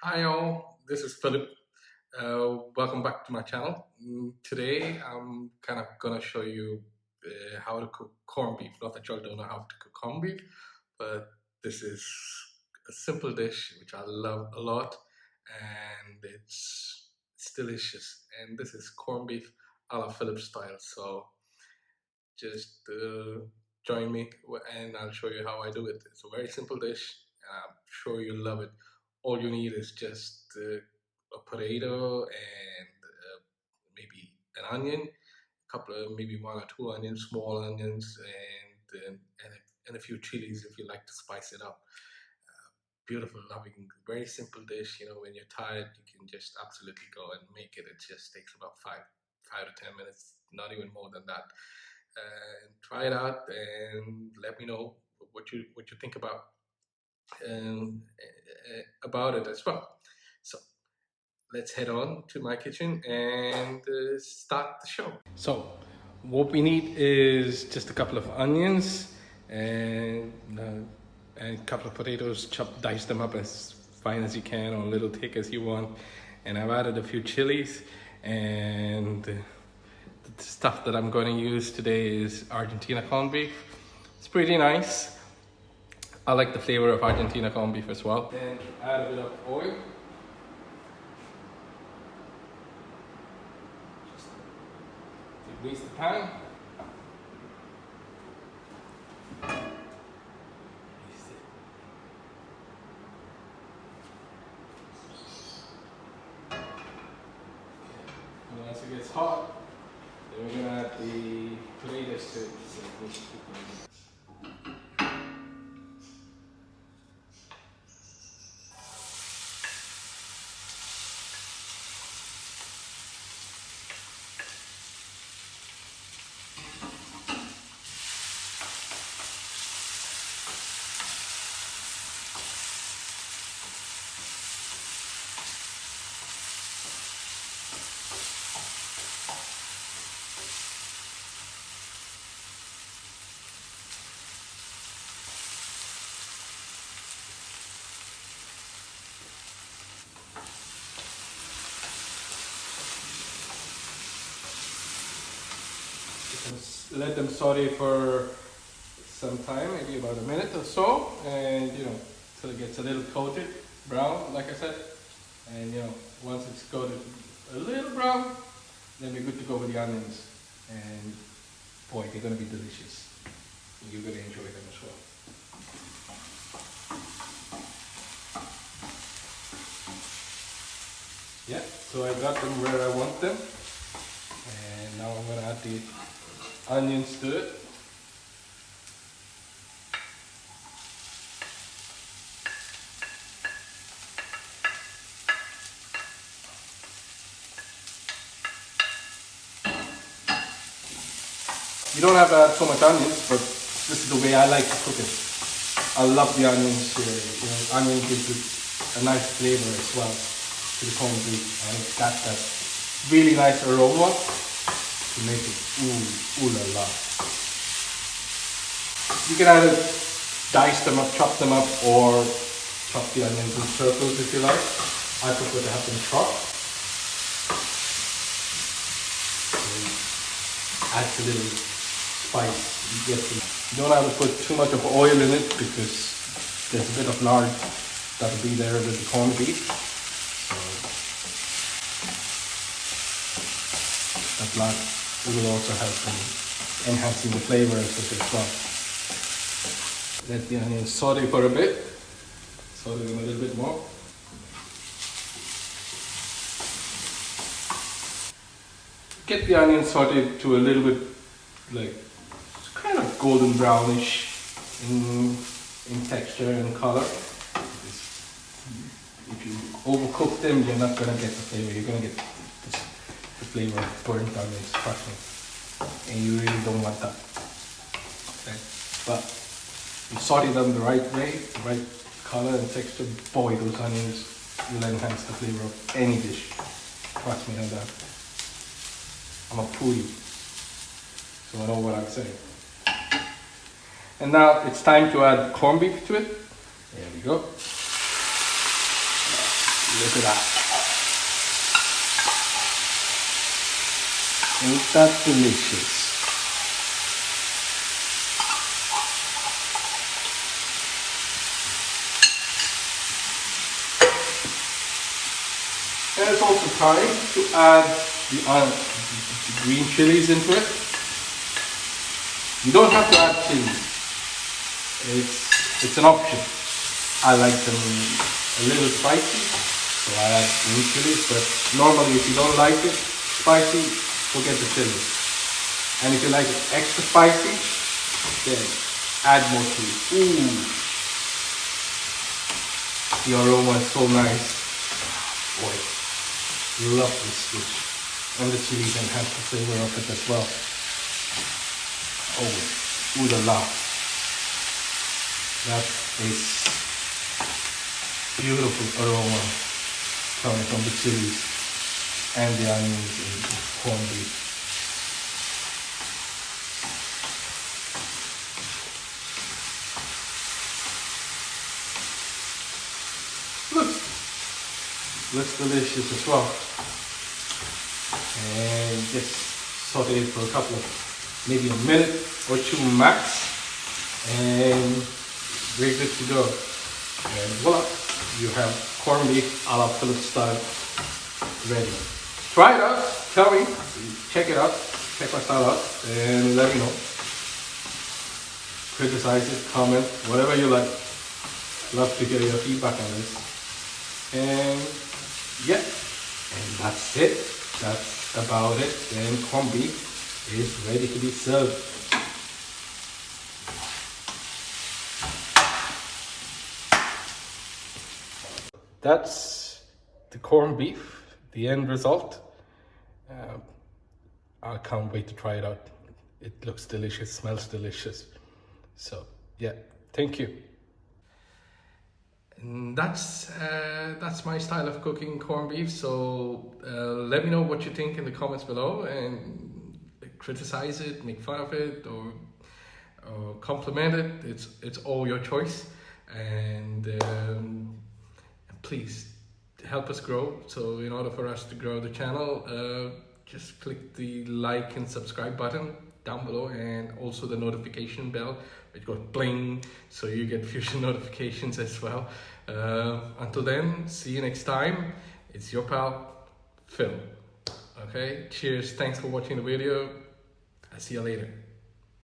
Hi all, this is Philip. Welcome back to my channel. Today I'm kind of gonna show you how to cook corned beef. Not that y'all don't know how to cook corned beef, but this is a simple dish which I love a lot, and it's delicious. And this is corned beef a la Philip style. So just join me, and I'll show you how I do it. It's a very simple dish, and I'm sure you'll love it. All you need is just a potato and maybe an onion, a couple of maybe one or two onions, small onions, and a few chilies if you like to spice it up. Beautiful, loving, very simple dish. You know, when you're tired, you can just absolutely go and make it. It just takes about five to 10 minutes, not even more than that. And try it out and let me know what you think about it as well. So let's head on to my kitchen and start the show. So what we need is just a couple of onions and a couple of potatoes. Dice them up as fine as you can or a little thick as you want. And I've added a few chilies, and the stuff that I'm going to use today is Argentina corned beef. It's pretty nice. I like the flavor of Argentina corned beef as well. Then add a bit of oil. Just to grease the pan. And once it gets hot, then we're gonna add the potatoes to it. Let them saute for some time, maybe about a minute or so, and till it gets a little coated brown, like I said. And once it's coated a little brown, then we're good to go with the onions. And boy, they're gonna be delicious. You're gonna enjoy them as well. Yeah, so I got them where I want them, and now I'm gonna add the onions to it. You don't have to add so much onions, but this is the way I like to cook it. I love the onions here. Onion gives it a nice flavor as well to the corned beef, and it's got that really nice aroma to make it ooh la la. You can either dice them up, chop them up, or chop the onions in circles if you like. I prefer to have them chopped. Adds a little spice. You don't have to put too much of oil in it because there's a bit of lard that'll be there with the corned beef. So that lard will also help in enhancing the flavor of it as well. Let the onions saute for a bit. Saute them a little bit more. Get the onions sauteed to a little bit like kind of golden brownish in texture and color. If you overcook them, you're not gonna get the flavor. You're gonna get the flavor of burnt onions, trust me. And you really don't want that. Okay? But you saute them the right way, the right color and texture, boy, those onions will enhance the flavor of any dish. Trust me on that. I'm a foodie, so I know what I'm saying. And now it's time to add corned beef to it. There we go. Look at that. Ain't that delicious? And it's also time to add the green chilies into it. You don't have to add chilies. It's an option. I like them a little spicy, so I add green chilies. But normally, if you don't like it spicy, forget the chilies. And if you like it extra spicy, then add more chilies. Ooh, the aroma is so nice. Boy. Love this dish, and the chilies enhance the flavor of it as well. Oh, ooh la la! That is beautiful aroma coming from the chilies and the onions and the corned beef. Looks delicious as well. And just saute it for a couple of, maybe a minute or two max, and we're good to go. And voila, you have corned beef a la Phillip style ready. Try it out, tell me, check it out, check my style out, and let me know. Criticize it, comment, whatever you like. Love to hear your feedback on this. And yeah, and that's it. That's about it. Then corned beef is ready to be served. That's the corned beef, the end result. I can't wait to try it out. It looks delicious, smells delicious. So yeah, thank you. And that's my style of cooking corned beef. So let me know what you think in the comments below, and criticize it, make fun of it, or compliment it. It's all your choice. And please help us grow. So in order for us to grow the channel, just click the like and subscribe button down below, and also the notification bell. It goes bling, so you get future notifications as well. Until then, see you next time. It's your pal, Phil. Okay, cheers. Thanks for watching the video. I'll see you later.